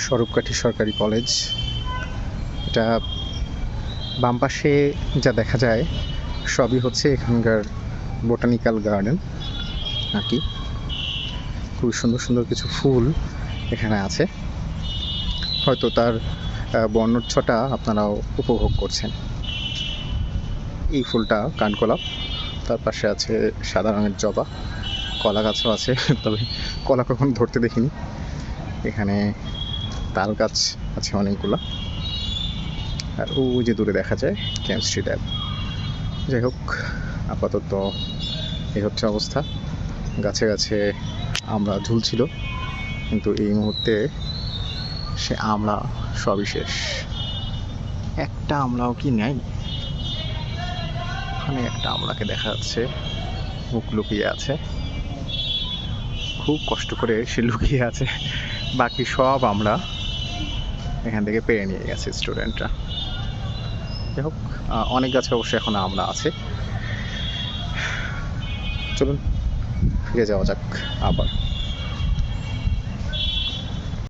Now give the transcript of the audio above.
স্বরূপকাঠি সরকারি কলেজ। এটা বাম পাশে যা দেখা যায় সবই হচ্ছে এখানকার বোটানিক্যাল গার্ডেন আর কি। খুব সুন্দর সুন্দর কিছু ফুল এখানে আছে, হয়তো তার বর্ণচ্ছটা আপনারাও উপভোগ করছেন। এই ফুলটা কানকোলা, তার পাশে আছে সাদা রঙের জবা, কলা গাছও আছে, তবে কলা কখনো ধরতে দেখিনি। এখানে তাল গাছ আছে অনেকগুলো, আর ওই যে দূরে দেখা যায় কেমিস্ট্রি ল্যাব। যাই হোক, আপাতত এই হচ্ছে অবস্থা। গাছে গাছে আমড়া ঝুলছিল, কিন্তু এই মুহূর্তে সে আমড়া সবই শেষ। একটা আমড়াও কি নেই? ওখানে একটা আমড়াকে দেখা যাচ্ছে, মুখ লুকিয়ে আছে, খুব কষ্ট করে সে লুকিয়ে আছে। বাকি সব আমরা এখান থেকে পেরে নিয়ে গেছে স্টুডেন্টরা। যাই হোক, অনেক গাছে অবশ্যই এখন আমরা আছে। চলুন ফিরে যাওয়া যাক আবার।